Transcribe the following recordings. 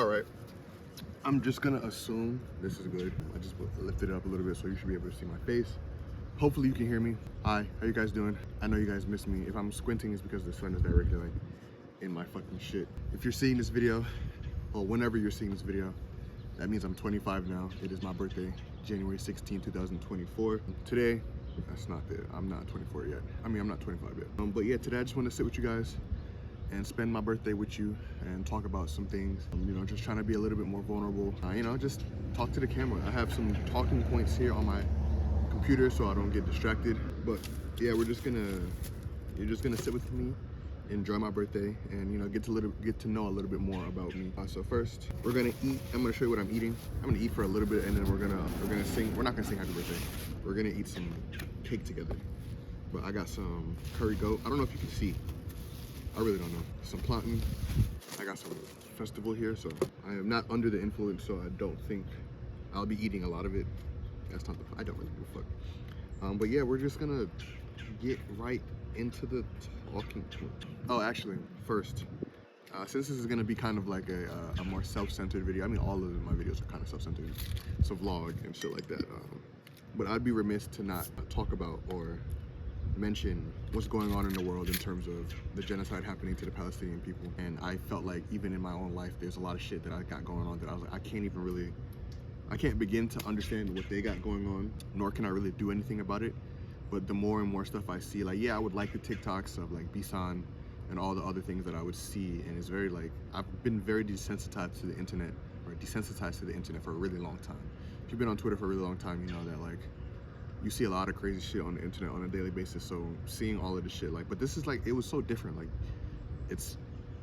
All right. I'm just gonna assume this is good. I just lifted it up a little bit so you should be able to see my face. Hopefully you can hear me. Hi, how you guys doing? I know you guys miss me. If I'm squinting, it's because the sun is directly like in my fucking shit. If you're seeing this video, or whenever you're seeing this video, that means I'm 25 now. It is my birthday, January 16, 2024. Today, that's not it. I'm not 24 yet. I mean, I'm not 25 yet. But yeah, today I just want to sit with you guys and spend my birthday with you and talk about some things. You know, just trying to be a little bit more vulnerable. You know, just talk to the camera. I have some talking points here on my computer so I don't get distracted. But yeah, you're just gonna sit with me, enjoy my birthday, and you know, get to know a little bit more about me. So first, we're gonna eat. I'm gonna show you what I'm eating. I'm gonna eat for a little bit, and then we're gonna sing. We're not gonna sing happy birthday. We're gonna eat some cake together. But I got some curry goat. I don't know if you can see. I really don't know. Some plantain. I got some festival here, so I am not under the influence, so I don't think I'll be eating a lot of it. That's not I don't really give a fuck. But yeah, we're just gonna get right into the talking. Oh, actually, first, since this is gonna be kind of like a more self-centered video. I mean, all of my videos are kind of self-centered. It's a vlog and shit like that. But I'd be remiss to not talk about or mention what's going on in the world in terms of the genocide happening to the Palestinian people. And I felt like even in my own life, there's a lot of shit that I got going on that I was like, I can't begin to understand what they got going on, nor can I really do anything about it. But the more and more stuff I see, like, yeah, I would like the TikToks of like Bisan and all the other things that I would see. And it's very like, I've been very desensitized to the internet for a really long time. If you've been on Twitter for a really long time, you know that like, you see a lot of crazy shit on the internet on a daily basis. So seeing all of this shit, like, but this is like, it was so different. Like,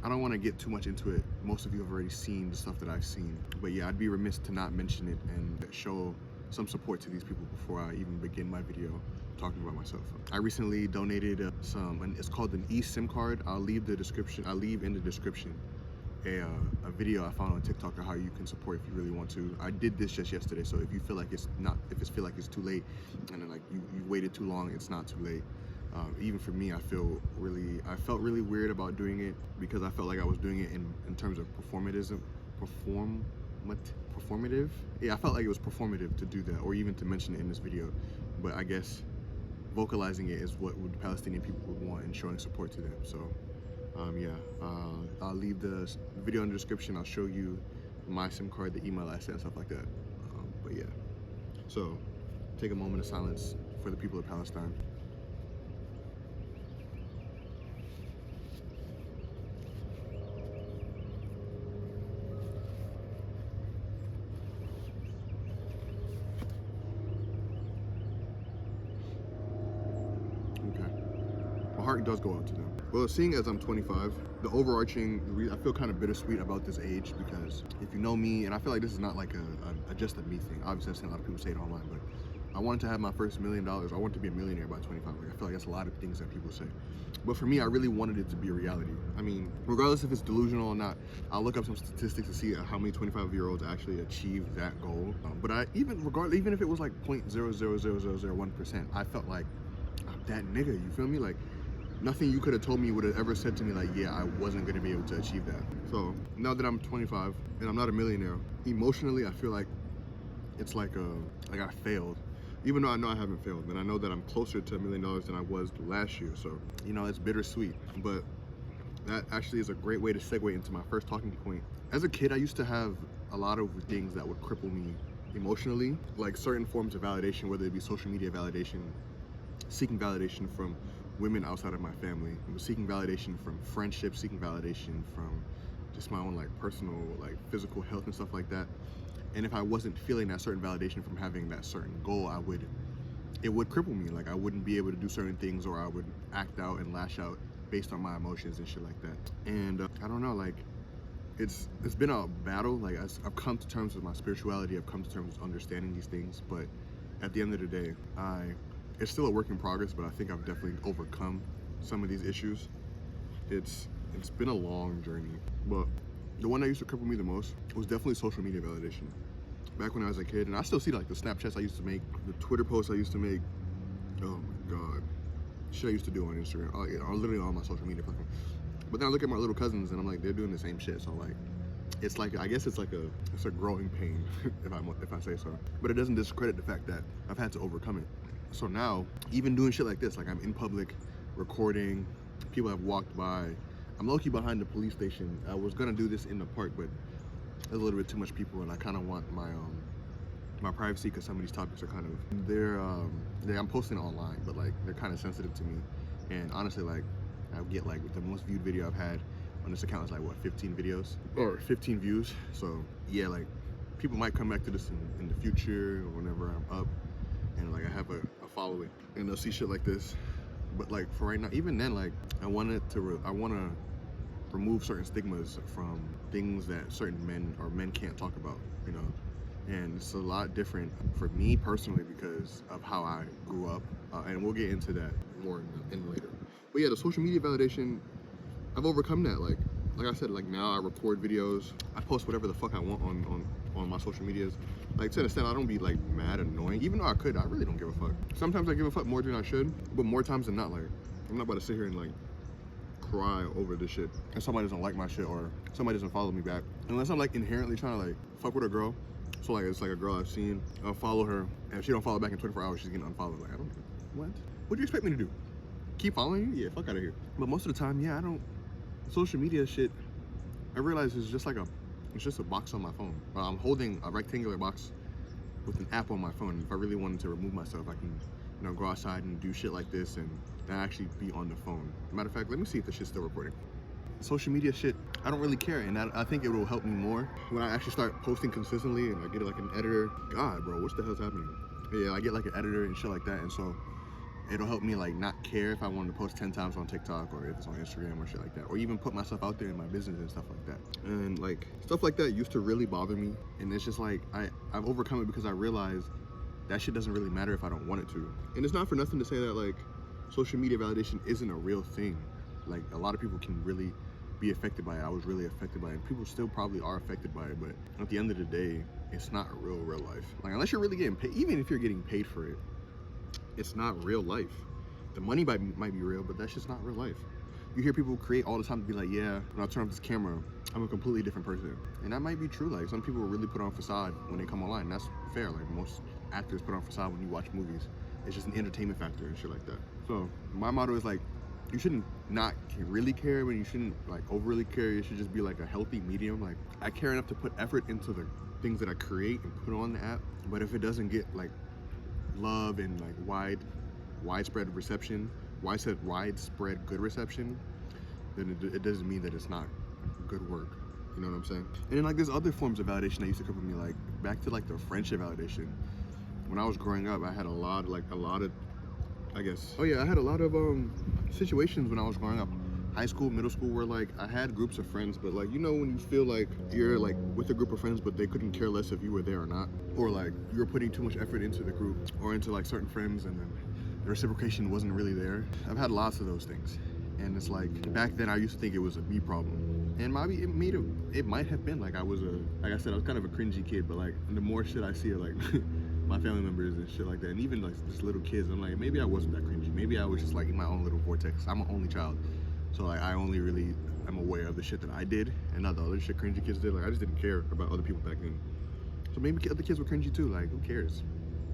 I don't want to get too much into it. Most of you have already seen the stuff that I've seen. But yeah, I'd be remiss to not mention it and show some support to these people before I even begin my video talking about myself. I recently donated and it's called an eSIM card. I'll leave in the description a video I found on TikTok of how you can support if you really want to. I did this just yesterday, so if you feel like it's too late, and then like you waited too long, it's not too late. Even for me, I felt really weird about doing it because I felt like I was doing it in terms of performative. Yeah, I felt like it was performative to do that, or even to mention it in this video. But I guess vocalizing it is what the Palestinian people would want and showing support to them. So. Yeah, I'll leave the video in the description. I'll show you my SIM card, the email I sent, stuff like that. But yeah, so take a moment of silence for the people of Palestine. Okay, my heart does go out to them. Well, seeing as I'm 25, I feel kind of bittersweet about this age because if you know me, and I feel like this is not like a just a me thing. Obviously, I've seen a lot of people say it online, but I wanted to have my first $1 million. I wanted to be a millionaire by 25. Like, I feel like that's a lot of things that people say. But for me, I really wanted it to be a reality. I mean, regardless if it's delusional or not, I'll look up some statistics to see how many 25-year-olds actually achieve that goal. But even if it was like 0.00001%, I felt like I'm that nigga, you feel me? Like, nothing you could have told me would have ever said to me like, yeah, I wasn't going to be able to achieve that. So now that I'm 25 and I'm not a millionaire, emotionally, I feel like it's like I failed. Even though I know I haven't failed, but I know that I'm closer to $1 million than I was last year. So, you know, it's bittersweet. But that actually is a great way to segue into my first talking point. As a kid, I used to have a lot of things that would cripple me emotionally, like certain forms of validation, whether it be social media validation, seeking validation from women outside of my family, seeking validation from friendships, seeking validation from just my own like personal like physical health and stuff like that. And if I wasn't feeling that certain validation from having that certain goal, it would cripple me. Like, I wouldn't be able to do certain things, or I would act out and lash out based on my emotions and shit like that. And I don't know, like, it's been a battle. Like, I've come to terms with my spirituality. I've come to terms with understanding these things. But at the end of the day, it's still a work in progress, but I think I've definitely overcome some of these issues. It's been a long journey, but the one that used to cripple me the most was definitely social media validation. Back when I was a kid, and I still see like the Snapchats I used to make, the Twitter posts I used to make. Oh my God, shit I used to do on Instagram, literally on my social media platform. But then I look at my little cousins and I'm like, they're doing the same shit. So like, it's like, I guess it's like it's a growing pain if I say so. But it doesn't discredit the fact that I've had to overcome it. So now, even doing shit like this, like I'm in public, recording, people have walked by. I'm low-key behind the police station. I was gonna do this in the park, but there's a little bit too much people, and I kind of want my privacy because some of these topics are kind of I'm posting online, but like they're kind of sensitive to me. And honestly, like I get like the most viewed video I've had on this account is like what, 15 videos or 15 views. So yeah, like people might come back to this in the future or whenever I'm up and like I have a following, and they'll see shit like this. But like for right now, even then, like I want to remove certain stigmas from things that certain men can't talk about, you know. And it's a lot different for me personally because of how I grew up, and we'll get into that more in later. But yeah, the social media validation, I've overcome that. Like I said, like now I record videos, I post whatever the fuck I want on my social medias. Like to an extent, I don't be like mad annoying, even though I could. I really don't give a fuck. Sometimes I give a fuck more than I should, but more times than not, like I'm not about to sit here and like cry over this shit and somebody doesn't like my shit or somebody doesn't follow me back, unless I'm like inherently trying to like fuck with a girl. So like it's like a girl I've seen, I'll follow her, and if she don't follow back in 24 hours, she's getting unfollowed. Like I don't, what do you expect me to do? Keep following you? Yeah, fuck out of here. But most of the time, yeah, I don't. Social media shit, I realize it's just a box on my phone. I'm holding a rectangular box with an app on my phone. If I really wanted to remove myself, I can, you know, go outside and do shit like this and actually be on the phone. Matter of fact, let me see if this shit's still recording. Social media shit, I don't really care, and I think it will help me more when I actually start posting consistently and I get like an editor. God, bro, what the hell's happening? Yeah, I get like an editor and shit like that, and so it'll help me like not care if I wanted to post 10 times on TikTok or if it's on Instagram or shit like that, or even put myself out there in my business and stuff like that. And like stuff like that used to really bother me, and it's just like I've overcome it because I realized that shit doesn't really matter if I don't want it to. And it's not for nothing to say that like social media validation isn't a real thing. Like a lot of people can really be affected by it. I was really affected by it, and people still probably are affected by it, but at the end of the day, it's not real life. Like unless you're really getting paid, even if you're getting paid for it, it's not real life. The money might be real, but that's just not real life. You hear people create all the time to be like, yeah, when I turn off this camera, I'm a completely different person. And that might be true. Like some people really put on facade when they come online, and that's fair. Like most actors put on facade when you watch movies. It's just an entertainment factor and shit like that. So my motto is like, you shouldn't not really care, but you shouldn't like overly care. It should just be like a healthy medium. Like I care enough to put effort into the things that I create and put on the app, but if it doesn't get like love and like widespread good reception, then it doesn't mean that it's not good work. You know what I'm saying? And then like there's other forms of validation that used to come with me, like back to like the friendship validation. When I was growing up, I had a lot of situations when I was growing up, high school, middle school, where like I had groups of friends, but like, you know, when you feel like you're like with a group of friends, but they couldn't care less if you were there or not, or like you're putting too much effort into the group or into like certain friends, and then the reciprocation wasn't really there. I've had lots of those things, and it's like back then I used to think it was a me problem, and maybe it might have been like like I said, I was kind of a cringy kid, but like the more shit I see of like my family members and shit like that, and even like just little kids, I'm like, maybe I wasn't that cringy. Maybe I was just like in my own little vortex. I'm an only child, so like I only really am aware of the shit that I did and not the other shit cringy kids did. Like I just didn't care about other people back then. So maybe other kids were cringy too. Like who cares?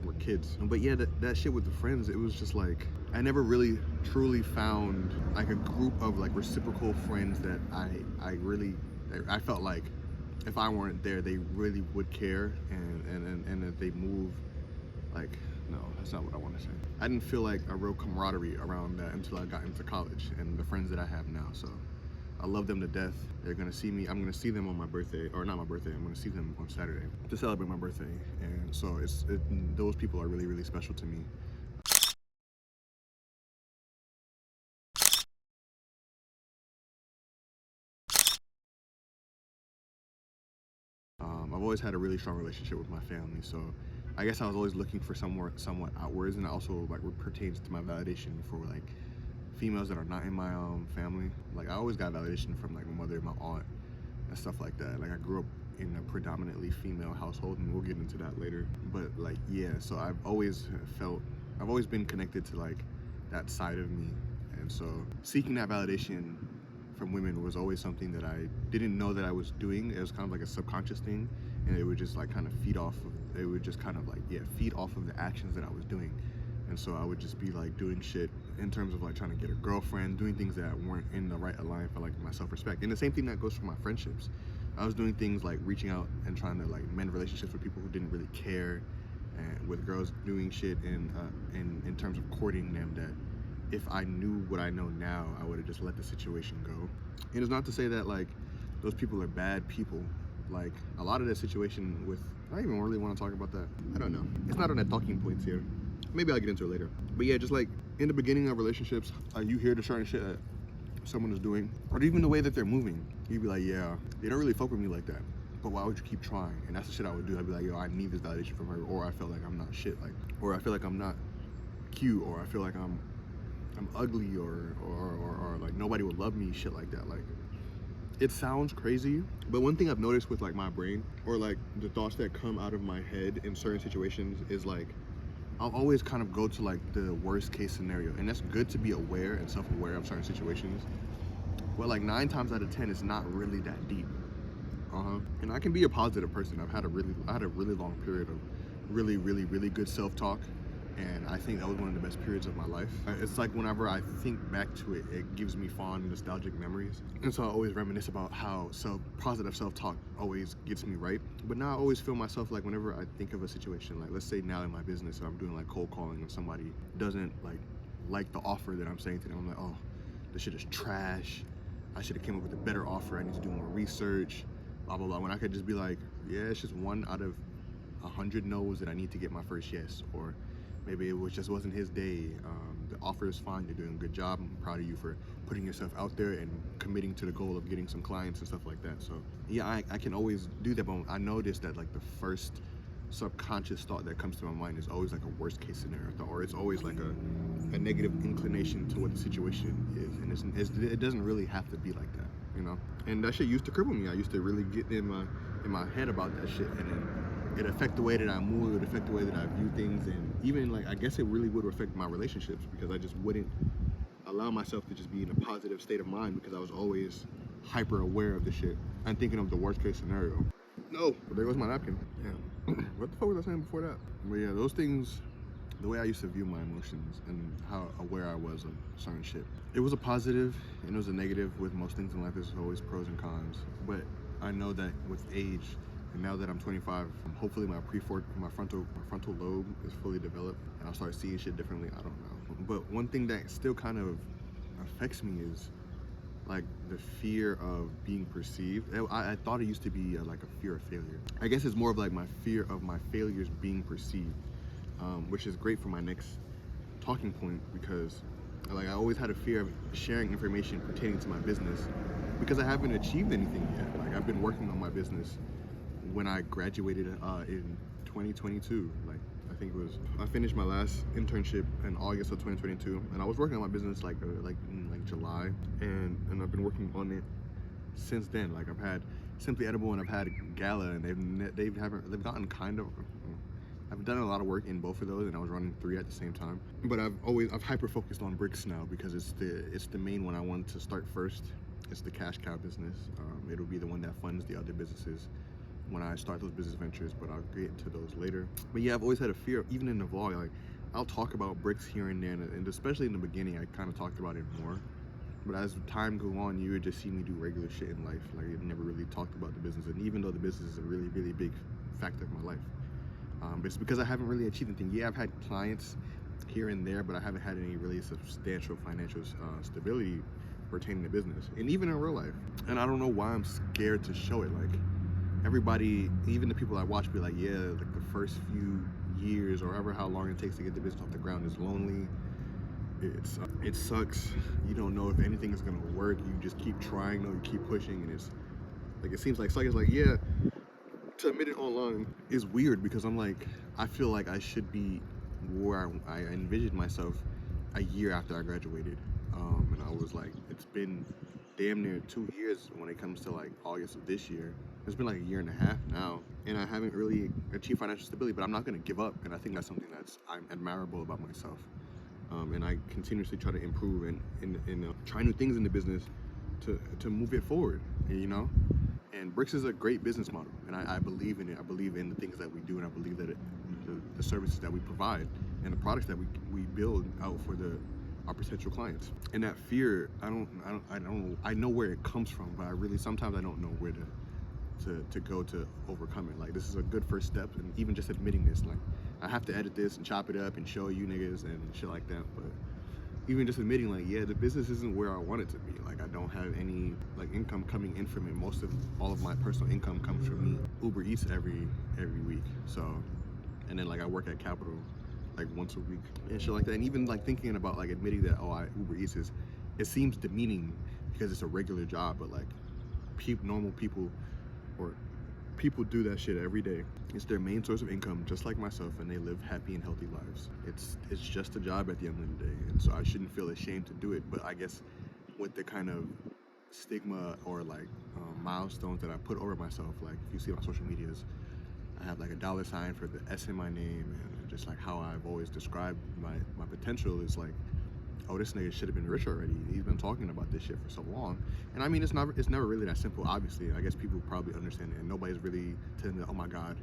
We're kids. But yeah, that shit with the friends, it was just like I never really truly found like a group of like reciprocal friends that I felt like if I weren't there, they really would care and that they move. Like, no, that's not what I want to say. I didn't feel like a real camaraderie around that until I got into college and the friends that I have now. So I love them to death. They're gonna see me. I'm gonna see them on my birthday, or not my birthday. I'm gonna see them on Saturday to celebrate my birthday. And so those people are really special to me. I've always had a really strong relationship with my family, so I guess I was always looking for somewhat outwards, and it also like pertains to my validation for like females that are not in my family. Like I always got validation from like my mother and my aunt and stuff like that. Like I grew up in a predominantly female household, and we'll get into that later. But like yeah, so I've always been connected to like that side of me, and so seeking that validation from women was always something that I didn't know that I was doing. It was kind of like a subconscious thing, and it would just like kind of feed off of, it would just kind of like, yeah, feed off of the actions that I was doing. And so I would just be like doing shit in terms of like trying to get a girlfriend, doing things that weren't in the right alignment for like my self-respect. And the same thing that goes for my friendships. I was doing things like reaching out and trying to like mend relationships with people who didn't really care, and with girls doing shit in terms of courting them, that if I knew what I know now, I would have just let the situation go. And it's not to say that like those people are bad people. Like a lot of that situation with, I don't even really want to talk about that. I don't know. It's not on that talking points here. Maybe I'll get into it later. But yeah, just like in the beginning of relationships, you hear the certain shit that someone is doing, or even the way that they're moving. You'd be like, yeah, they don't really fuck with me like that, but why would you keep trying? And that's the shit I would do. I'd be like, yo, I need this validation from her, or I feel like I'm not shit, like, or I feel like I'm not cute, or I feel like I'm ugly, or like nobody would love me, shit like that. Like, it sounds crazy, but one thing I've noticed with like my brain, or like the thoughts that come out of my head in certain situations, is like I'll always kind of go to like the worst case scenario, and that's good to be aware and self-aware of certain situations. But like 9 times out of 10, it's not really that deep. And I can be a positive person. I had a really long period of really good self-talk, and I think that was one of the best periods of my life. It's like whenever I think back to it, it gives me fond nostalgic memories, and so I always reminisce about how positive self-talk always gets me right. But now I always feel myself like, whenever I think of a situation, like let's say now in my business, I'm doing like cold calling, and somebody doesn't like the offer that I'm saying to them, I'm like, oh, this shit is trash, I should have came up with a better offer, I need to do more research, blah blah blah, when I could just be like, yeah, it's just 1 out of 100 no's that I need to get my first yes. Or maybe it just wasn't his day. The offer is fine, you're doing a good job, I'm proud of you for putting yourself out there and committing to the goal of getting some clients and stuff like that. So yeah, I can always do that, but I noticed that like the first subconscious thought that comes to my mind is always like a worst case scenario thought, or it's always like a negative inclination to what the situation is, and it doesn't really have to be like that, you know. And that shit used to cripple me. I used to really get in my head about that shit, and then it affect the way that I move, it affect the way that I view things, and even like I guess it really would affect my relationships, because I just wouldn't allow myself to just be in a positive state of mind, because I was always hyper aware of the shit and thinking of the worst case scenario. No, but there goes my napkin. Yeah. What the fuck was I saying before that? But yeah, those things, the way I used to view my emotions and how aware I was of certain shit. It was a positive and it was a negative. With most things in life, there's always pros and cons. But I know that with age, and now that I'm 25, hopefully my frontal lobe is fully developed, and I'll start seeing shit differently. I don't know. But one thing that still kind of affects me is like the fear of being perceived. I thought it used to be like a fear of failure. I guess it's more of like my fear of my failures being perceived, which is great for my next talking point, because like I always had a fear of sharing information pertaining to my business, because I haven't achieved anything yet. Like I've been working on my business when I graduated in 2022. Like I think it was, I finished my last internship in August of 2022, and I was working on my business like in July, and I've been working on it since then. Like I've had Simply Edible and I've had Gala, and they've gotten kind of, I've done a lot of work in both of those, and I was running 3 at the same time. But I've hyper focused on Bricks now, because it's the main one I wanted to start first. It's the cash cow business. It'll be the one that funds the other businesses when I start those business ventures, but I'll get into those later. But yeah, I've always had a fear, even in the vlog, like I'll talk about Bricks here and there, and especially in the beginning, I kind of talked about it more. But as time goes on, you would just see me do regular shit in life. Like I never really talked about the business, and even though the business is a really big factor of my life, but it's because I haven't really achieved anything. Yeah, I've had clients here and there, but I haven't had any really substantial financial stability pertaining to business, and even in real life. And I don't know why I'm scared to show it. Like everybody, even the people I watch, be like, yeah, like the first few years or however how long it takes to get the business off the ground is lonely. It sucks. You don't know if anything is gonna work. You just keep trying, you keep pushing, and it's like, it seems like it's like, yeah, to admit it online is weird, because I'm like, I feel like I should be where I envisioned myself a year after I graduated, and I was like, it's been damn near 2 years when it comes to like August of this year. It's been like a year and a half now, and I haven't really achieved financial stability, but I'm not gonna give up, and I think that's something I'm admirable about myself. And I continuously try to improve and try new things in the business, to move it forward, you know. And Bricks is a great business model, and I believe in it. I believe in the things that we do, and I believe that the services that we provide and the products that we build out for our potential clients. And that fear, I know where it comes from, but I really sometimes I don't know where to go to overcome it. Like, this is a good first step, and even just admitting this, like, I have to edit this and chop it up and show you niggas and shit like that, but even just admitting, like, yeah, the business isn't where I want it to be. Like, I don't have any like income coming in from it. All of my personal income comes from me Uber Eats every week. So, and then like I work at Capital like once a week and shit like that. And even like thinking about like admitting that, oh, Uber Eats is, it seems demeaning because it's a regular job, but like normal people or people do that shit every day. It's their main source of income, just like myself, and they live happy and healthy lives. It's just a job at the end of the day, and so I shouldn't feel ashamed to do it. But I guess with the kind of stigma or like milestones that I put over myself, like if you see on social medias, I have like a $sign for the S in my name, and just like how I've always described my potential is like, oh, this nigga should have been rich already. He's been talking about this shit for so long. And I mean, it's never really that simple, obviously. I guess people probably understand it, and nobody's really telling them, oh my God,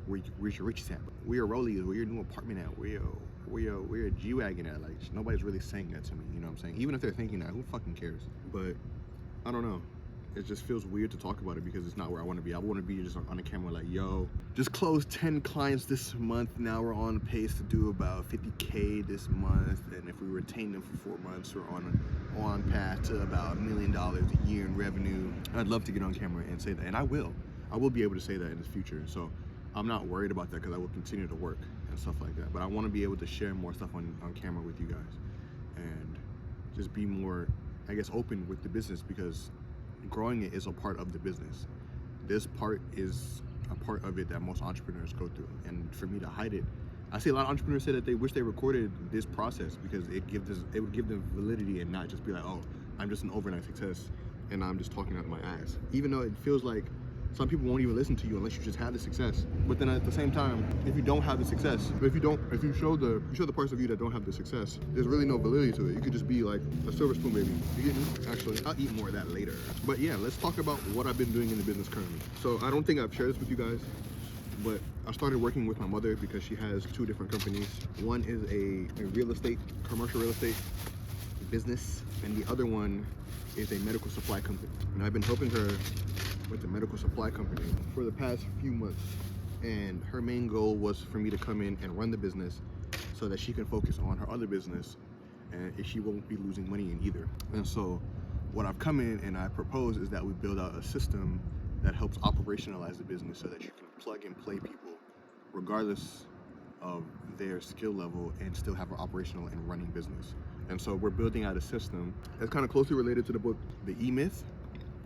where's your riches at? Where your rollies, where your new apartment at? Where your G-Wagon at? Like, nobody's really saying that to me, you know what I'm saying? Even if they're thinking that, who fucking cares? But I don't know. It just feels weird to talk about it because it's not where I want to be. I want to be just on the camera like, yo, just closed 10 clients this month. Now we're on pace to do about 50K this month. And if we retain them for 4 months, we're on path to about $1 million a year in revenue. I'd love to get on camera and say that. And I will be able to say that in the future. So I'm not worried about that because I will continue to work and stuff like that. But I want to be able to share more stuff on camera with you guys and just be more, I guess, open with the business, because growing it is a part of the business. This part is a part of it that most entrepreneurs go through. And for me to hide it, I see a lot of entrepreneurs say that they wish they recorded this process because it would give them validity and not just be like, oh, I'm just an overnight success and I'm just talking out of my ass. Even though it feels like some people won't even listen to you unless you just have the success. But then at the same time, if you don't have the success, if you show the parts of you that don't have the success, there's really no validity to it. You could just be like a silver spoon baby. You get me? Actually, I'll eat more of that later. But yeah, let's talk about what I've been doing in the business currently. So I don't think I've shared this with you guys, but I started working with my mother because she has 2 different companies. One is a commercial real estate business, and the other one is a medical supply company. And I've been helping her with the medical supply company for the past few months, and her main goal was for me to come in and run the business so that she can focus on her other business and she won't be losing money in either. And so what I've come in and I propose is that we build out a system that helps operationalize the business so that you can plug and play people regardless of their skill level and still have an operational and running business. And so we're building out a system that's kind of closely related to the book The E-Myth,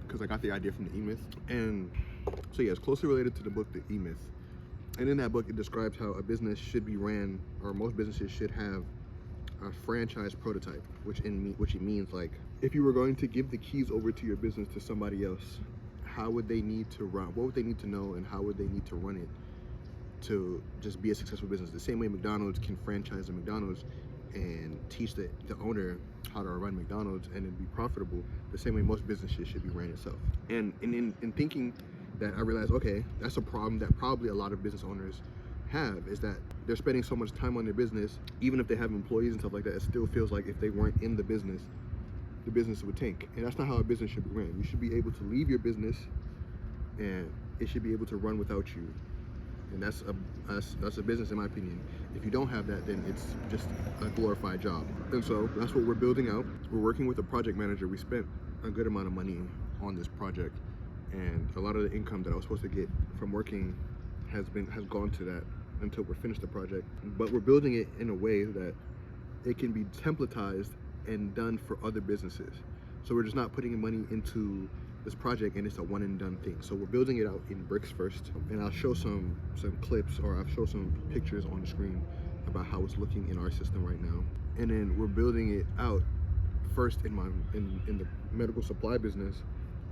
because I got the idea from the E-Myth. And so yeah, it's closely related to the book The E-Myth. And in that book, it describes how a business should be ran, or most businesses should have a franchise prototype, which it means, like, if you were going to give the keys over to your business to somebody else, how would they need to run? What would they need to know, and how would they need to run it to just be a successful business? The same way McDonald's can franchise a McDonald's and teach the owner how to run McDonald's and it'd be profitable, the same way most businesses should be ran itself. And in thinking that, I realized, okay, that's a problem that probably a lot of business owners have, is that they're spending so much time on their business, even if they have employees and stuff like that, it still feels like if they weren't in the business would tank. And that's not how a business should be ran. You should be able to leave your business and it should be able to run without you. And that's a business, in my opinion. If you don't have that, then it's just a glorified job. And so that's what we're building out. We're working with a project manager. We spent a good amount of money on this project, and a lot of the income that I was supposed to get from working has gone to that until we're finished the project. But we're building it in a way that it can be templatized and done for other businesses. So we're just not putting money into this project and it's a one and done thing. So we're building it out in bricks first, and I'll show some clips, or I'll show some pictures on the screen about how it's looking in our system right now. And then we're building it out first in the medical supply business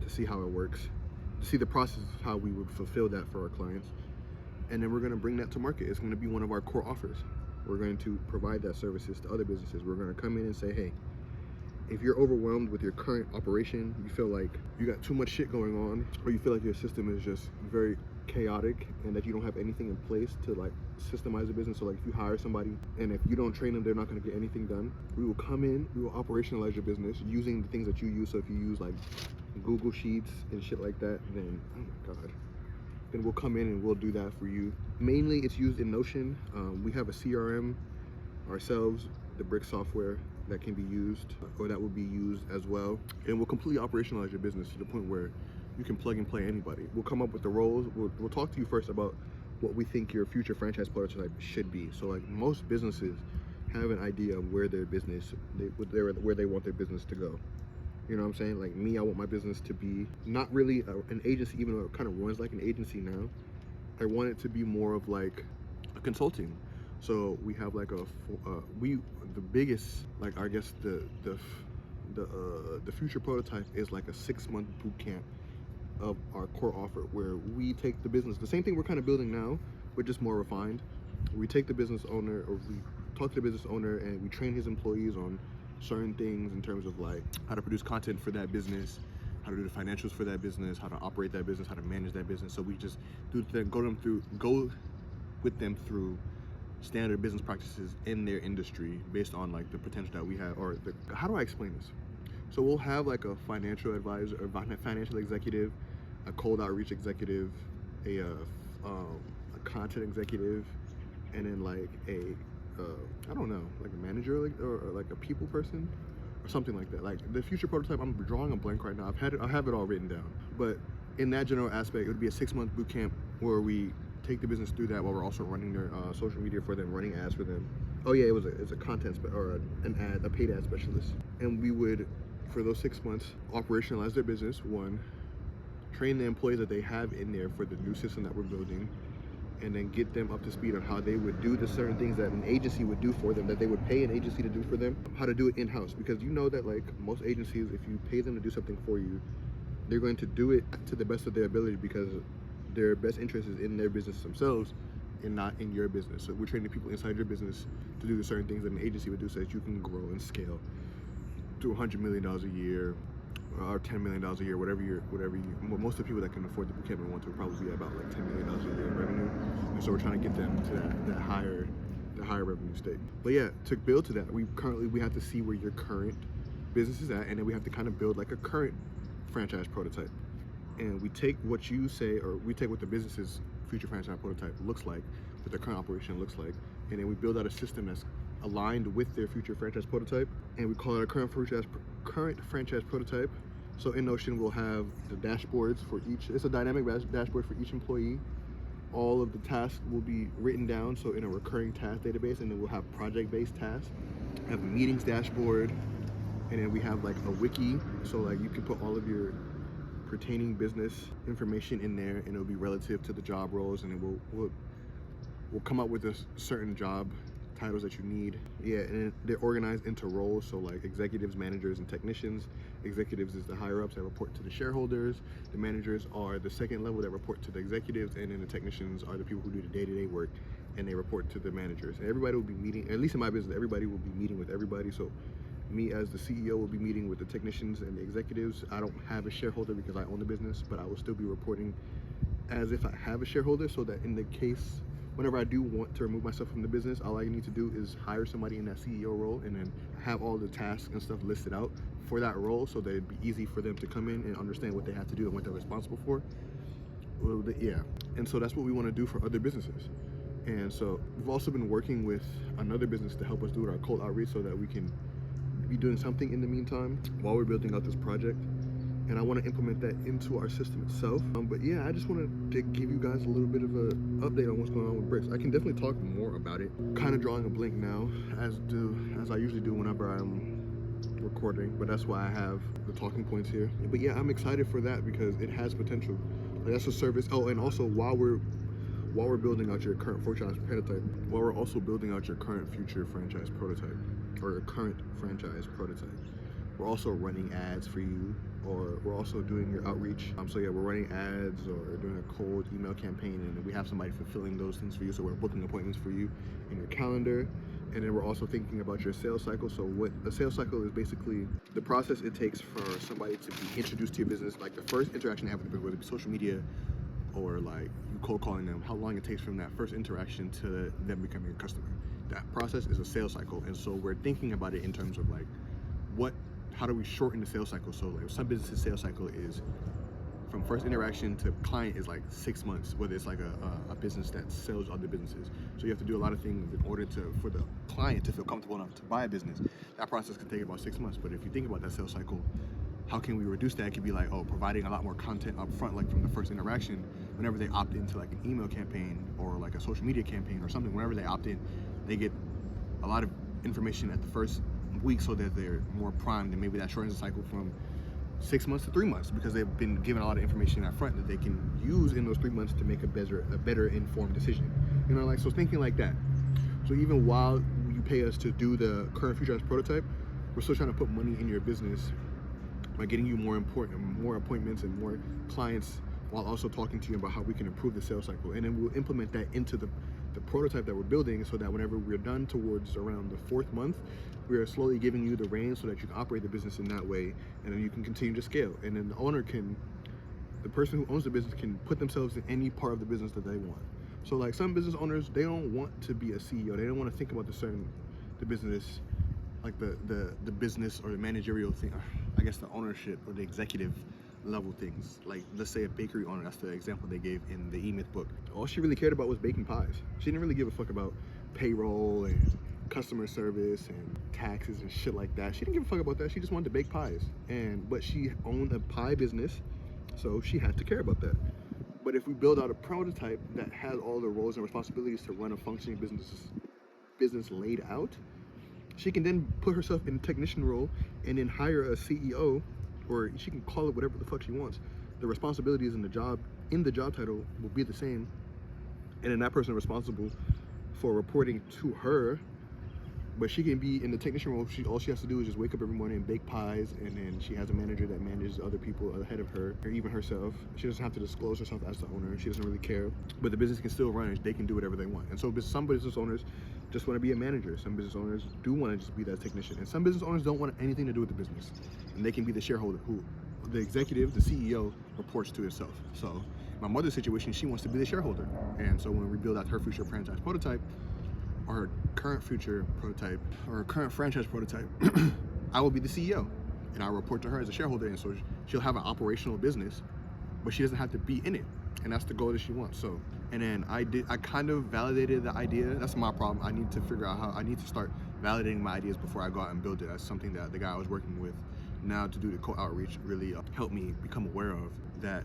to see how it works, to see the process of how we would fulfill that for our clients. And then we're gonna bring that to market. It's gonna be one of our core offers. We're going to provide that services to other businesses. We're gonna come in and say, hey, if you're overwhelmed with your current operation, you feel like you got too much shit going on, or you feel like your system is just very chaotic and that you don't have anything in place to like systemize the business. So like if you hire somebody and if you don't train them, they're not going to get anything done. We will come in, we will operationalize your business using the things that you use. So if you use like Google Sheets and shit like that, then oh my god, then we'll come in and we'll do that for you. Mainly it's used in Notion. We have a CRM ourselves, the Brick software that can be used or that will be used as well, and we'll completely operationalize your business to the point where you can plug and play anybody. We'll come up with the roles. We'll talk to you first about what we think your future franchise prototype should be. So like most businesses have an idea of where their business, where they want their business to go. You know what I'm saying? Like me, I want my business to be not really an agency, even though it kind of runs like an agency now. I want it to be more of like a consulting. So we have like the biggest, like I guess the future prototype is like a 6-month boot camp of our core offer, where we take the business, the same thing we're kind of building now, but just more refined. We take the business owner, or we talk to the business owner, and we train his employees on certain things in terms of like how to produce content for that business, how to do the financials for that business, how to operate that business, how to manage that business. So we just go with them through standard business practices in their industry based on like the potential that we have, or how do I explain this? So we'll have like a financial advisor, or financial executive, a cold outreach executive, a content executive, and then like I don't know, like a manager, like or like a people person or something like that. Like the future prototype, I'm drawing a blank right now. I have it all written down, but in that general aspect, it would be a 6-month boot camp where we take the business through that while we're also running their social media for them, running ads for them. Oh yeah, it's a content or a paid ad specialist, and we would, for those 6 months, operationalize their business. One, train the employees that they have in there for the new system that we're building, and then get them up to speed on how they would do the certain things that an agency would do for them, that they would pay an agency to do for them, how to do it in-house. Because you know that like most agencies, if you pay them to do something for you, they're going to do it to the best of their ability because their best interest is in their business themselves and not in your business. So we're training people inside your business to do the certain things that an agency would do so that you can grow and scale to $100 million a year or $10 million a year, whatever you. Most of the people that can afford the bootcamp and want to probably be about like $10 million a year in revenue, and so we're trying to get them to that higher revenue state. But yeah, to build to that, we have to see where your current business is at, and then we have to kind of build like a current franchise prototype. And we take what you say, or we take what the business's future franchise prototype looks like, what their current operation looks like, and then we build out a system that's aligned with their future franchise prototype, and we call it a current franchise prototype. So in Notion, we'll have the dashboards for each. It's a dynamic dashboard for each employee. All of the tasks will be written down, so in a recurring task database, and then we'll have project-based tasks. Have a meetings dashboard, and then we have like a wiki, so like you can put all of your pertaining business information in there, and it'll be relative to the job roles, and then we'll come up with a certain job titles that you need. Yeah, and they're organized into roles, so like executives, managers, and technicians. Executives is the higher ups that report to the shareholders. The managers are the second level that report to the executives, and then the technicians are the people who do the day-to-day work, and they report to the managers. And everybody will be meeting, at least in my business, everybody will be meeting with everybody. So me as the CEO will be meeting with the technicians and the executives. I don't have a shareholder because I own the business, but I will still be reporting as if I have a shareholder, so that in the case, whenever I do want to remove myself from the business, all I need to do is hire somebody in that CEO role, and then have all the tasks and stuff listed out for that role, so that it'd be easy for them to come in and understand what they have to do and what they're responsible for. Well, yeah, and so that's what we want to do for other businesses. And so we've also been working with another business to help us do our cold outreach, so that we can be doing something in the meantime while we're building out this project. And I want to implement that into our system itself. But yeah, I just wanted to give you guys a little bit of an update on what's going on with Bricks. I can definitely talk more about it. Kind of drawing a blank now, as I usually do whenever I'm recording, but that's why I have the talking points here. But yeah, I'm excited for that because it has potential. Like, that's a service. Oh, and also while we're building out your current franchise prototype, while we're also building out your current future franchise prototype, or your current franchise prototype, we're also running ads for you or we're also doing your outreach. So yeah, we're running ads or doing a cold email campaign, and we have somebody fulfilling those things for you. So we're booking appointments for you in your calendar. And then we're also thinking about your sales cycle. So what a sales cycle is basically the process it takes for somebody to be introduced to your business. Like the first interaction they have with the business, whether it be social media or like you cold calling them, how long it takes from that first interaction to them becoming a customer. That process is a sales cycle. And so we're thinking about it in terms of like, how do we shorten the sales cycle? So like some businesses' sales cycle is from first interaction to client is like 6 months, whether it's like a business that sells other businesses. So you have to do a lot of things in order for the client to feel comfortable enough to buy a business. That process can take about 6 months. But if you think about that sales cycle, how can we reduce that? It could be like, providing a lot more content up front, like from the first interaction. Whenever they opt into like an email campaign or like a social media campaign or something, whenever they opt in, they get a lot of information at the first week so that they're more primed, and maybe that shortens the cycle from 6 months to 3 months because they've been given a lot of information up front that they can use in those 3 months to make a better informed decision. You know, like, so thinking like that. So even while you pay us to do the current future as prototype, we're still trying to put money in your business by getting you more appointments and more clients, while also talking to you about how we can improve the sales cycle. And then we'll implement that into the prototype that we're building, so that whenever we're done towards around the 4th month, we are slowly giving you the reins so that you can operate the business in that way, and then you can continue to scale. And then the person who owns the business can put themselves in any part of the business that they want. So like some business owners, they don't want to be a CEO. They don't want to think about the business, like the business or the managerial thing, I guess the ownership or the executive level things. Like let's say a bakery owner, that's the example they gave in the E-Myth book. All she really cared about was baking pies. She didn't really give a fuck about payroll and customer service and taxes and shit like that. She didn't give a fuck about that. She just wanted to bake pies. But she owned a pie business, so she had to care about that. But if we build out a prototype that has all the roles and responsibilities to run a functioning business laid out, she can then put herself in a technician role and then hire a CEO, or she can call it whatever the fuck she wants. The responsibilities in the job title will be the same, and then that person responsible for reporting to her. But she can be in the technician role. All she has to do is just wake up every morning and bake pies, and then she has a manager that manages other people ahead of her, or even herself. She doesn't have to disclose herself as the owner. She doesn't really care. But the business can still run. They can do whatever they want. And so some business owners just want to be a manager. Some business owners do want to just be that technician. And some business owners don't want anything to do with the business. And they can be the shareholder who the executive, the CEO, reports to itself. So my mother's situation, she wants to be the shareholder. And so when we build out her future franchise prototype, or her current future prototype, or her current franchise prototype, I will be the CEO, and I'll report to her as a shareholder. And so she'll have an operational business, but she doesn't have to be in it. And that's the goal that she wants. So, and then I kind of validated the idea. That's my problem. I need to figure out how I need to start validating my ideas before I go out and build it. That's something that the guy I was working with now to do the co-outreach really helped me become aware of that.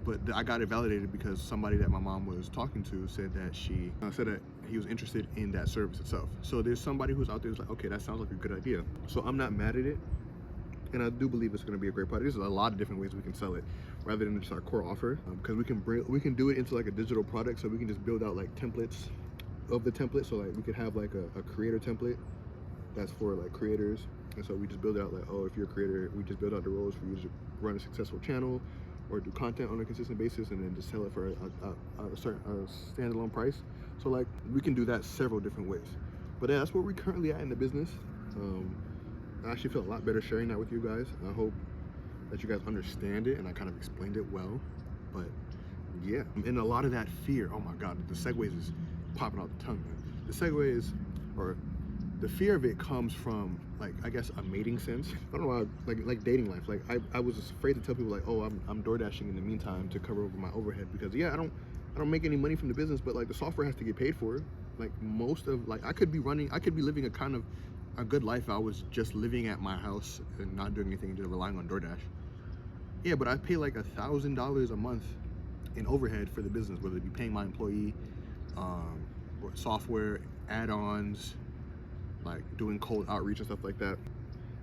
But I got it validated because somebody that my mom was talking to said that he was interested in that service itself. So there's somebody who's out there who's like, okay, that sounds like a good idea. So I'm not mad at it, and I do believe it's going to be a great product. There's a lot of different ways we can sell it rather than just our core offer, because we can do it into like a digital product. So we can just build out like templates of the template. So like we could have like a creator template that's for like creators, and so we just build out like, if you're a creator, we just build out the roles for you to run a successful channel or do content on a consistent basis, and then just sell it for a certain standalone price. So like we can do that several different ways. But yeah, that's where we're currently at in the business. I actually feel a lot better sharing that with you guys. I hope that you guys understand it and I kind of explained it well. But yeah, and a lot of that fear, oh my God, the segues is popping out the tongue, man. The segues, or the fear of it, comes from like, I guess, a mating sense. I don't know, like dating life. Like I was afraid to tell people like, I'm door dashing in the meantime to cover over my overhead, because yeah, I don't make any money from the business, but like the software has to get paid for. Like I could be living a kind of a good life if I was just living at my house and not doing anything and just relying on DoorDash. Yeah, but I pay like $1,000 a month in overhead for the business, whether it be paying my employee, software, add-ons, like doing cold outreach and stuff like that.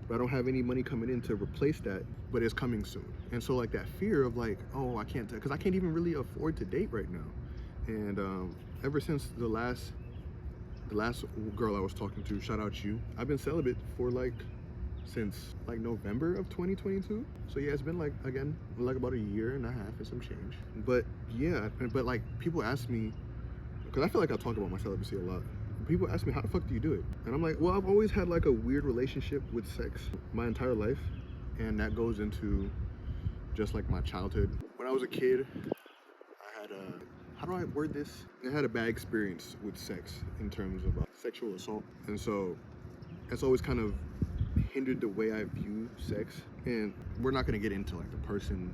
But I don't have any money coming in to replace that, but it's coming soon. And so like that fear of like, I can't, because I can't even really afford to date right now. And ever since the last girl I was talking to, shout out you, I've been celibate for like since like November of 2022. So yeah, it's been like, again, like about a year and a half and some change. But yeah, but like people ask me, because I feel like I talk about my celibacy a lot. People ask me, how the fuck do you do it? And I'm like, well, I've always had like a weird relationship with sex my entire life. And that goes into just like my childhood. When I was a kid, I had a, how do I word this? I had a bad experience with sex in terms of sexual assault. And so that's always kind of hindered the way I view sex. And we're not gonna get into like the person,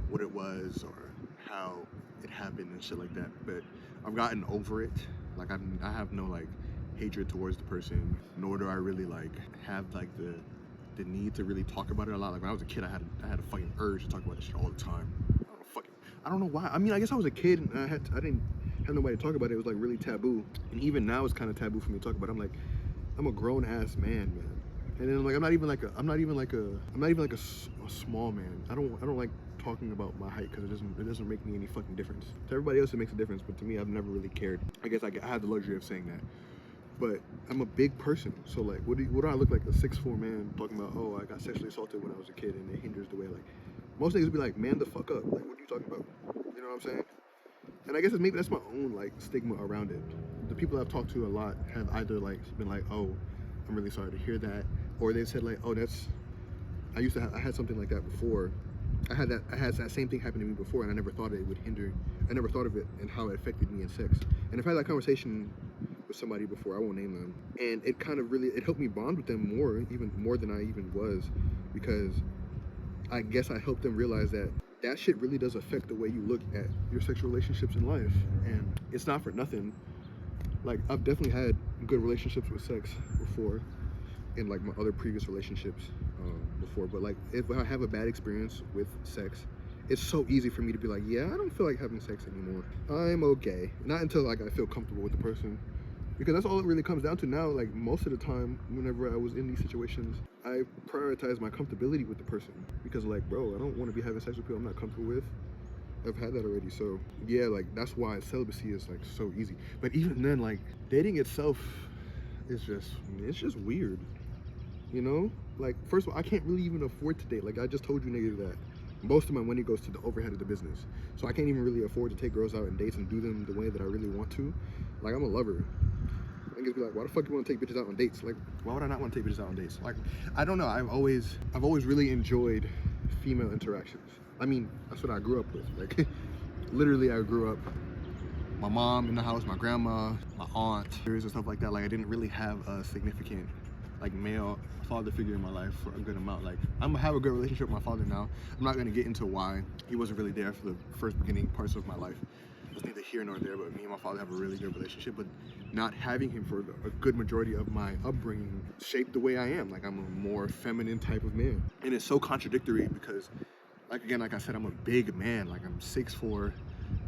what it was, or how it happened and shit like that. But I've gotten over it. Like I have no like hatred towards the person, nor do I really like have like the need to really talk about it a lot. Like when I was a kid, I had a fucking urge to talk about this shit all the time. I don't know why. I mean, I guess I was a kid and I didn't have nobody to talk about it. It was like really taboo. And even now it's kind of taboo for me to talk about it. I'm a grown ass man. And then like I'm not even like a small man. I don't like talking about my height because it doesn't make me any fucking difference. To everybody else it makes a difference, but to me I've never really cared. I guess I have the luxury of saying that. But I'm a big person, so like what do I look like, a 6'4" man talking about, oh, I got sexually assaulted when I was a kid, and it hinders the way, like most niggas would be like, man the fuck up, like what are you talking about? You know what I'm saying? And I guess maybe that's my own like stigma around it. The people I've talked to a lot have either like been like, oh, I'm really sorry to hear that, or they said like, oh, I had something like that before. I had that same thing happen to me before, and I never thought it would hinder. I never thought of it and how it affected me in sex. And I've had that conversation with somebody before, I won't name them, and it kind of really, it helped me bond with them more, even more than I even was, because I guess I helped them realize that shit really does affect the way you look at your sexual relationships in life. And it's not for nothing. Like I've definitely had good relationships with sex before, in like my other previous relationships before, but like if I have a bad experience with sex, it's so easy for me to be like, yeah, I don't feel like having sex anymore. I'm okay. Not until like I feel comfortable with the person. Because that's all it really comes down to now. Like most of the time, whenever I was in these situations, I prioritize my comfortability with the person. Because like, bro, I don't want to be having sex with people I'm not comfortable with. I've had that already. So yeah, like that's why celibacy is like so easy. But even then, like dating itself is it's just weird. You know? Like first of all, I can't really even afford to date. Like I just told you niggas that most of my money goes to the overhead of the business. So I can't even really afford to take girls out on dates and do them the way that I really want to. Like I'm a lover. Niggas be like, why the fuck you want to take bitches out on dates? Like, why would I not want to take bitches out on dates? Like, I don't know. I've always really enjoyed female interactions. I mean, that's what I grew up with. Like, literally, I grew up, my mom in the house, my grandma, my aunt, and stuff like that. Like, I didn't really have a significant, like, male father figure in my life for a good amount. Like, I'm gonna have a good relationship with my father now. I'm not gonna get into why he wasn't really there for the first beginning parts of my life. It's neither here nor there, but me and my father have a really good relationship. But not having him for a good majority of my upbringing shaped the way I am. Like I'm a more feminine type of man, and it's so contradictory because, like again, like I said, I'm a big man. Like I'm 6'4",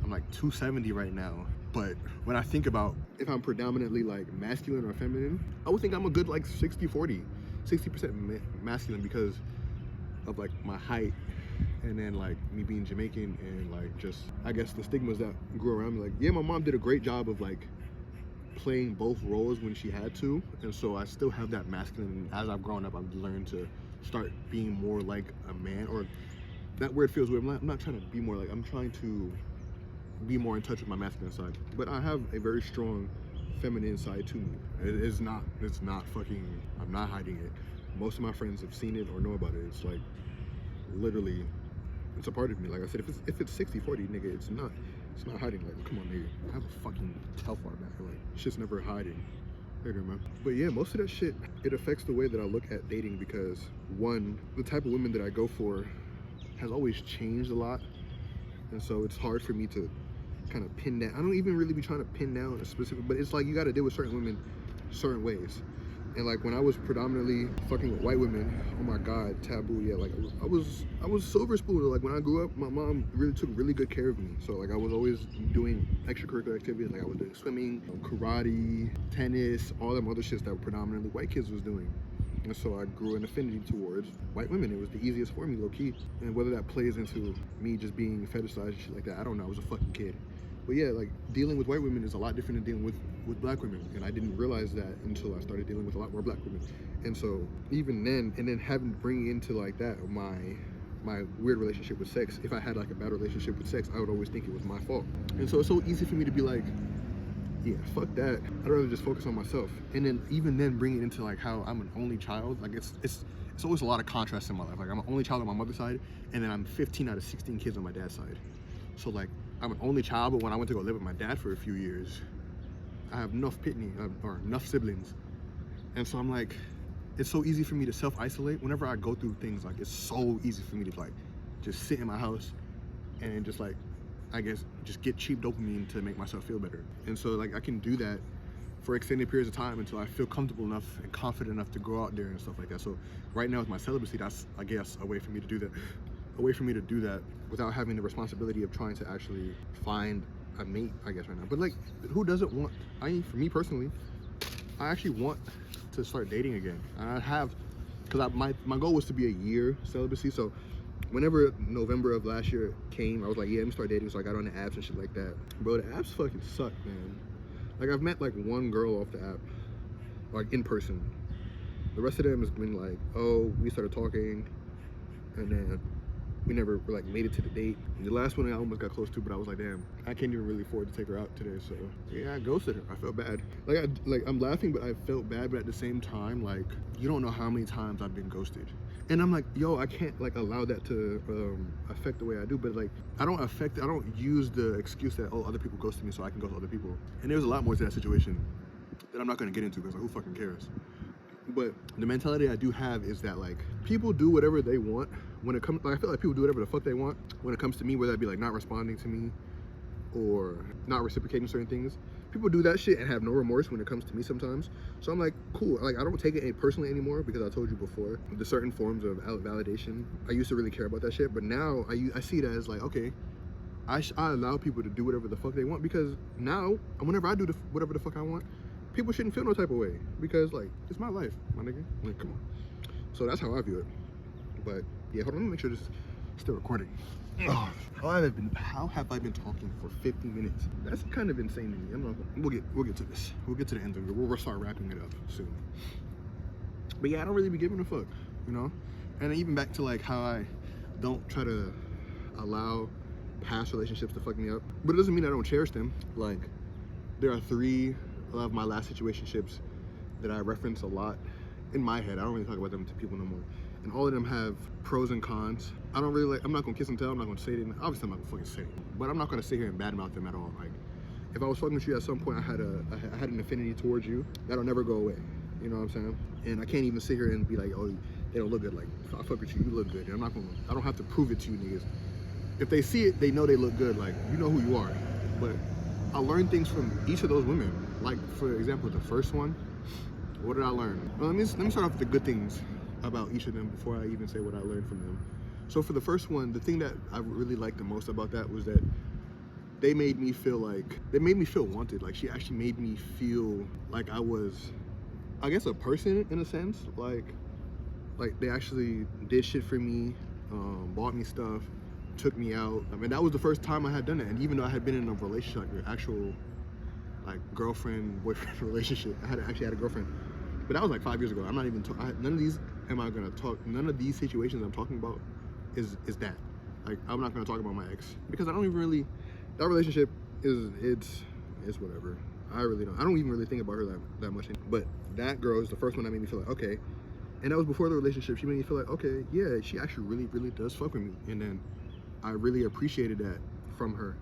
I'm like 270 right now. But when I think about if I'm predominantly like masculine or feminine, I would think I'm a good like 60-40, 60% masculine because of like my height. And then like me being Jamaican and like just, I guess the stigmas that grew around me. Like, yeah, my mom did a great job of like playing both roles when she had to. And so I still have that masculine. As I've grown up, I've learned to start being more like a man, or that word feels weird. I'm not trying to be more like, I'm trying to be more in touch with my masculine side. But I have a very strong feminine side to me. It's not fucking, I'm not hiding it. Most of my friends have seen it or know about it. It's like, literally, it's a part of me. Like I said, if it's 60-40, nigga, it's not hiding. Like, come on, nigga, I have a fucking Telfar back. Like, shit's never hiding. Later, man. But yeah, most of that shit, it affects the way that I look at dating because one, the type of women that I go for has always changed a lot, and so it's hard for me to kind of pin down. I don't even really be trying to pin down a specific, but it's like you got to deal with certain women certain ways. And like when I was predominantly fucking with white women, oh my god, taboo. Yeah, like I was silver spoon. Like when I grew up, my mom really took really good care of me. So like I was always doing extracurricular activities. Like I was doing swimming, karate, tennis, all them other shits that were predominantly white kids was doing. And so I grew an affinity towards white women. It was the easiest for me, low key. And whether that plays into me just being fetishized and shit like that, I don't know. I was a fucking kid. But yeah, like dealing with white women is a lot different than dealing with black women, and I didn't realize that until I started dealing with a lot more black women. And so even then, and then having bringing into like that my weird relationship with sex. If I had like a bad relationship with sex, I would always think it was my fault. And so it's so easy for me to be like, yeah, fuck that. I'd rather just focus on myself. And then even then bring it into like how I'm an only child. Like it's always a lot of contrast in my life. Like I'm an only child on my mother's side, and then I'm 15 out of 16 kids on my dad's side. So like I'm an only child, but when I went to go live with my dad for a few years, I have enough pitney or enough siblings. And so I'm like, it's so easy for me to self-isolate. Whenever I go through things, like it's so easy for me to like just sit in my house and just like, I guess, just get cheap dopamine to make myself feel better. And so like I can do that for extended periods of time until I feel comfortable enough and confident enough to go out there and stuff like that. So right now with my celibacy, that's, I guess, a way for me to do that. A way for me to do that without having the responsibility of trying to actually find a mate, I guess, right now. But like, who doesn't want, for me personally, I actually want to start dating again. I have, because my goal was to be a year celibacy. So whenever November of last year came, I was like, yeah, let me start dating. So I got on the apps and shit like that. Bro, the apps fucking suck, man. Like I've met like one girl off the app, like in person. The rest of them has been like, oh, we started talking, and then we never like made it to the date. And the last one I almost got close to, but I was like, damn, I can't even really afford to take her out today. So yeah, I ghosted her. I felt bad. I'm laughing, but I felt bad. But at the same time, like, you don't know how many times I've been ghosted. And I'm like, yo, I can't like allow that to affect the way I do. But like, I don't use the excuse that, oh, other people ghosted me so I can ghost other people. And there's a lot more to that situation that I'm not gonna get into because like, who fucking cares? But the mentality I do have is that like people do whatever they want when it comes. Like, I feel like people do whatever the fuck they want when it comes to me, whether that be like not responding to me or not reciprocating certain things. People do that shit and have no remorse when it comes to me sometimes. So I'm like, cool. Like I don't take it personally anymore because I told you before the certain forms of validation. I used to really care about that shit, but now I see it as like, okay, I allow people to do whatever the fuck they want because now whenever I do whatever the fuck I want, people shouldn't feel no type of way because like it's my life, my nigga. Like, come on. So that's how I view it. But yeah, hold on, let me make sure this is still recording. Oh, how have I been talking for 50 minutes? That's kind of insane to me. We'll get to this. We'll get to the end of it. We'll start wrapping it up soon. But yeah, I don't really be giving a fuck, you know? And even back to like how I don't try to allow past relationships to fuck me up. But it doesn't mean I don't cherish them. Like, there are 3 of my last situationships that I reference a lot in my head. I don't really talk about them to people no more. And all of them have pros and cons. I'm not gonna kiss and tell, I'm not gonna say it. Obviously I'm not gonna fucking say it, but I'm not gonna sit here and badmouth them at all. Like, if I was fucking with you at some point, I had an affinity towards you. That'll never go away. You know what I'm saying? And I can't even sit here and be like, oh, they don't look good. Like, if I fuck with you, you look good. And I don't have to prove it to you niggas. If they see it, they know they look good. Like, you know who you are. But I learned things from each of those women. Like, for example, the first one, what did I learn? Well, let me start off with the good things about each of them before I even say what I learned from them. So for the first one, the thing that I really liked the most about that was that they made me feel wanted. Like, she actually made me feel like I was, I guess, a person in a sense. Like they actually did shit for me, bought me stuff, took me out. I mean, that was the first time I had done it. And even though I had been in a relationship, like an actual like girlfriend boyfriend relationship, I actually had a girlfriend, but that was like 5 years ago. I'm not even none of these situations I'm talking about is that. Like, I'm not gonna talk about my ex because I don't even really, that relationship it's whatever. I don't even really think about her that much. But that girl is the first one that made me feel like, okay. And that was before the relationship. She made me feel like, okay, yeah, she actually really, really does fuck with me. And then I really appreciated that from her.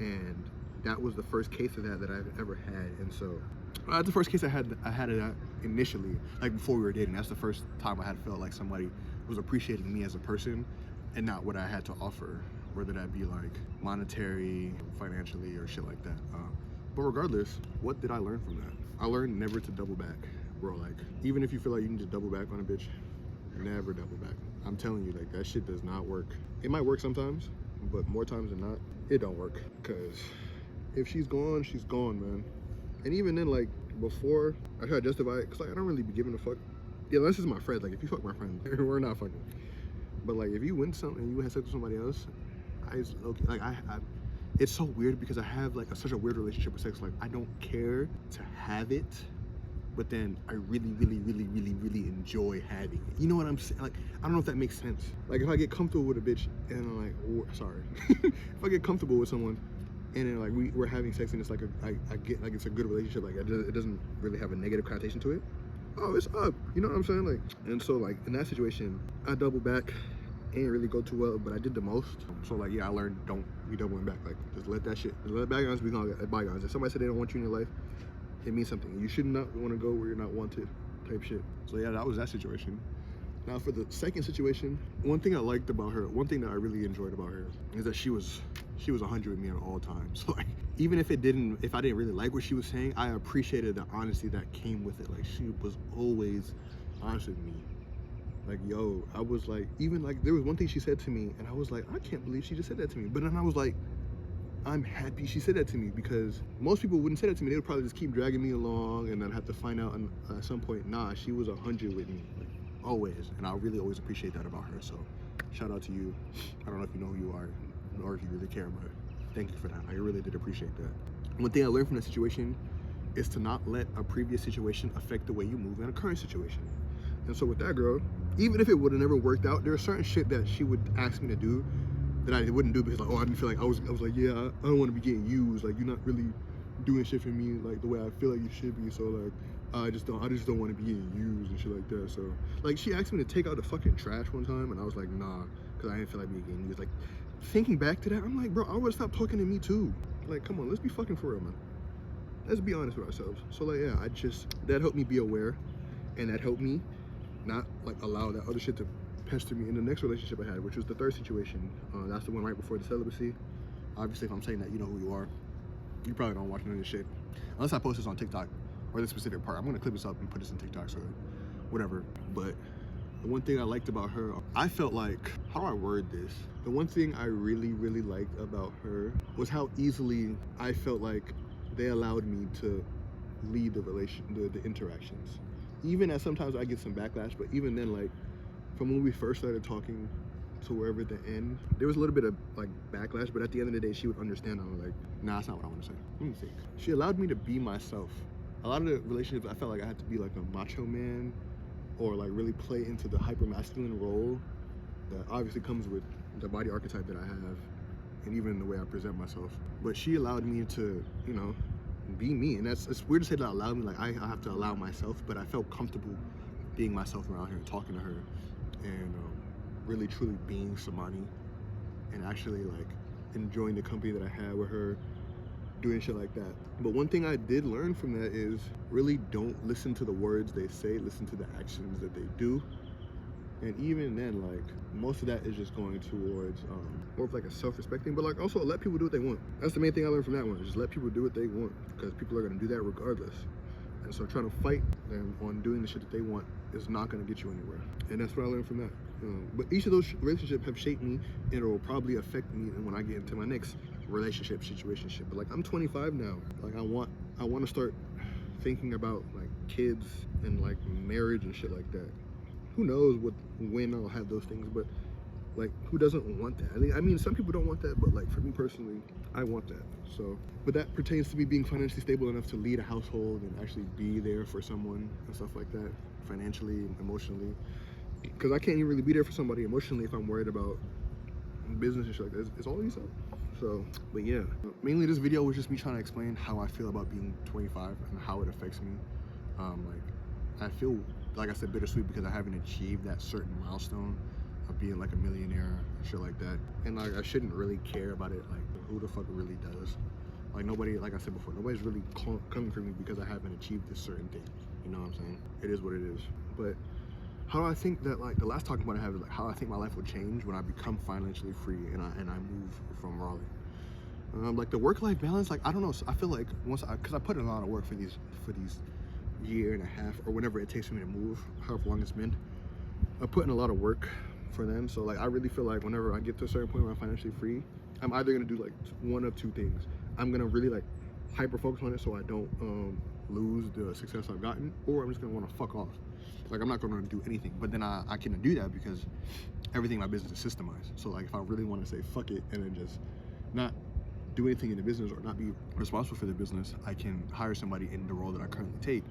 And that was the first case of that I've ever had. And so that's the first case I had of that initially, like before we were dating. That's the first time I had felt like somebody was appreciating me as a person and not what I had to offer, whether that be like monetary, financially, or shit like that. But regardless, what did I learn from that? I learned never to double back, bro. Like, even if you feel like you need to double back on a bitch, never double back. I'm telling you, like, that shit does not work. It might work sometimes, but more times than not, it don't work. Cause if she's gone, man. And even then, like, before I try to justify it, cause like I don't really be giving a fuck. Yeah, unless it's my friend. Like, if you fuck my friend, we're not fucking. But like, if you win something and you had sex with somebody else, it's so weird because I have like such a weird relationship with sex. Like I don't care to have it, but then I really enjoy having it. You know what I'm saying? Like, I don't know if that makes sense. Like, if I get comfortable with a bitch and I'm like, sorry, if I get comfortable with someone and then like we're having sex and it's like I get like it's a good relationship, like it doesn't really have a negative connotation to it. Oh, it's up. You know what I'm saying? Like, and so like in that situation, I double back. It didn't really go too well, but I did the most. So like, yeah, I learned don't be doubling back. Like, just let that shit, just let bygones be bygones. If somebody said they don't want you in your life, it means something. You should not want to go where you're not wanted, type shit. So yeah, that was that situation. Now for the second situation, one thing I liked about her, one thing that I really enjoyed about her is that she was 100 with me at all times. So like, even if I didn't really like what she was saying, I appreciated the honesty that came with it. Like, she was always honest with me. Like, yo, I was like, even like, there was one thing she said to me and I was like, I can't believe she just said that to me. But then I was like, I'm happy she said that to me, because most people wouldn't say that to me. They would probably just keep dragging me along and then have to find out at some point, nah, she was 100 with me, like, always. And I really always appreciate that about her. So shout out to you. I don't know if you know who you are or if you really care, but thank you for that. I really did appreciate that. One thing I learned from that situation is to not let a previous situation affect the way you move in a current situation. And so with that girl, even if it would have never worked out, there are certain shit that she would ask me to do that I wouldn't do because like, oh, I didn't feel like I was like, yeah, I don't want to be getting used. Like, you're not really doing shit for me like the way I feel like you should be. So like, I just don't want to be getting used and shit like that. So like, she asked me to take out the fucking trash one time and I was like, nah, because I didn't feel like me getting used. Like, thinking back to that, I'm like, bro, I would stop talking to me too. Like, come on, let's be fucking for real, man. Let's be honest with ourselves. So like, yeah, that helped me be aware, and that helped me not like allow that other shit to pester me in the next relationship I had, which was the third situation. That's the one right before the celibacy. Obviously, if I'm saying that, you know who you are. You probably don't watch none of this shit unless I post this on TikTok or this specific part. I'm gonna clip this up and put this in TikTok, so whatever. But the one thing I liked about her, I felt like, how do I word this? The one thing I really liked about her was how easily I felt like they allowed me to lead the interactions. Even as sometimes I get some backlash, but even then, like, from when we first started talking to wherever at the end, there was a little bit of like backlash, but at the end of the day, she would understand. I was like, nah, that's not what I want to say. Let me think. She allowed me to be myself. A lot of the relationships, I felt like I had to be like a macho man or like really play into the hyper masculine role that obviously comes with the body archetype that I have and even the way I present myself. But she allowed me to, you know, be me. And it's weird to say that allowed me, like I have to allow myself, but I felt comfortable being myself around her and talking to her and really truly being Samani and actually like enjoying the company that I had with her, doing shit like that. But one thing I did learn from that is really don't listen to the words they say, listen to the actions that they do. And even then, like, most of that is just going towards more of like a self-respect thing, but like also let people do what they want. That's the main thing I learned from that one, just let people do what they want, because people are gonna do that regardless. And so trying to fight them on doing the shit that they want is not gonna get you anywhere. And that's what I learned from that. But each of those relationships have shaped me, and it will probably affect me when I get into my next relationship, situationship. But like, I'm 25 now. Like, I want to start thinking about like kids and like marriage and shit like that. Who knows when I'll have those things, but like, who doesn't want that? I mean, some people don't want that, but like, for me personally, I want that. So, but that pertains to me being financially stable enough to lead a household and actually be there for someone and stuff like that, financially and emotionally. Because I can't even really be there for somebody emotionally if I'm worried about business and shit like that. It's all yourself. So, but yeah, mainly this video was just me trying to explain how I feel about being 25 and how it affects me. Like, I feel, like I said, bittersweet because I haven't achieved that certain milestone of being like a millionaire and shit like that. And like, I shouldn't really care about it. Like, who the fuck really does? Like, nobody, like I said before, nobody's really coming for me because I haven't achieved this certain thing. You know what I'm saying? It is what it is. But how do I think that, like, the last talking point I have is like how I think my life will change when I become financially free and I move from Raleigh. Like the work-life balance, like, I don't know. So I feel like because I put in a lot of work for these year and a half or whatever it takes for me to move, however long it's been. I put in a lot of work for them. So like, I really feel like whenever I get to a certain point where I'm financially free, I'm either gonna do like one of two things. I'm gonna really like hyper focus on it so I don't lose the success I've gotten, or I'm just gonna want to fuck off. Like, I'm not gonna do anything. But then I can do that because everything in my business is systemized. So like, if I really want to say fuck it and then just not do anything in the business or not be responsible for the business, I can hire somebody in the role that I currently take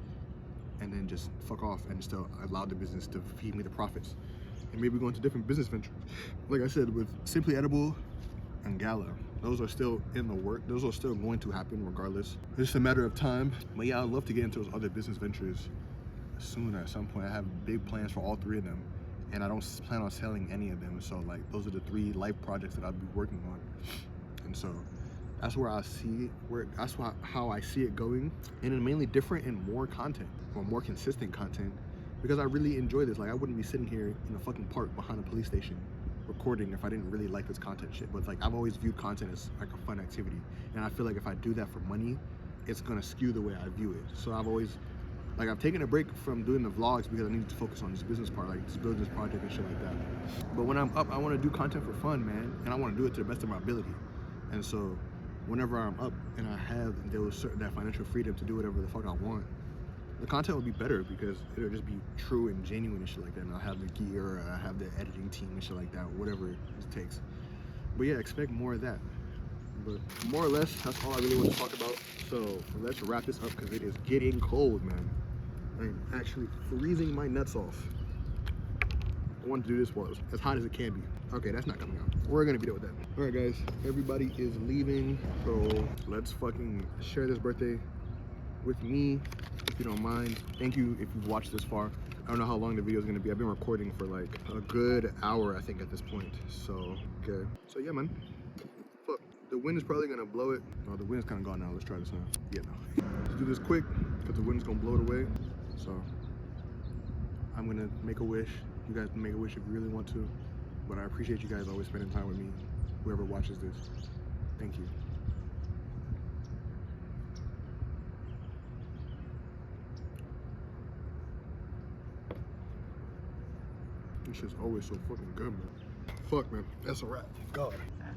and then just fuck off and still allow the business to feed me the profits. And maybe go into different business ventures. Like I said, with Simply Edible and Gala, those are still in the work. Those are still going to happen regardless. It's just a matter of time. But yeah, I'd love to get into those other business ventures soon at some point. I have big plans for all three of them, and I don't plan on selling any of them. So like, those are the 3 life projects that I'll be working on. And so that's where I see how I see it going, and then mainly different and more content, or more consistent content, because I really enjoy this. Like, I wouldn't be sitting here in a fucking park behind a police station recording if I didn't really like this content shit. But it's like, I've always viewed content as like a fun activity, and I feel like if I do that for money, it's gonna skew the way I view it. So I've taken a break from doing the vlogs because I need to focus on this business part, like this business project and shit like that. But when I'm up, I want to do content for fun, man, and I want to do it to the best of my ability. And so whenever I'm up and I have that financial freedom to do whatever the fuck I want, the content will be better because it'll just be true and genuine and shit like that. And I'll have the gear, I have the editing team and shit like that, whatever it takes. But yeah, expect more of that. But more or less, that's all I really want to talk about. So let's wrap this up because it is getting cold, man. I'm actually freezing my nuts off. I wanted to do this while it's as hot as it can be. Okay, that's not coming out. We're gonna be done with that. All right, guys, everybody is leaving, so let's fucking share this birthday with me, if you don't mind. Thank you if you've watched this far. I don't know how long the video is gonna be. I've been recording for like a good hour, I think, at this point. So, okay. So yeah, man. Fuck, the wind is probably gonna blow it. Oh, the wind's kind of gone now. Let's try this now. Yeah, no. Let's do this quick, because the wind's gonna blow it away. So, I'm gonna make a wish. You guys can make a wish if you really want to. But I appreciate you guys always spending time with me, whoever watches this. Thank you. This shit's always so fucking good, man. Fuck, man. That's a wrap. God.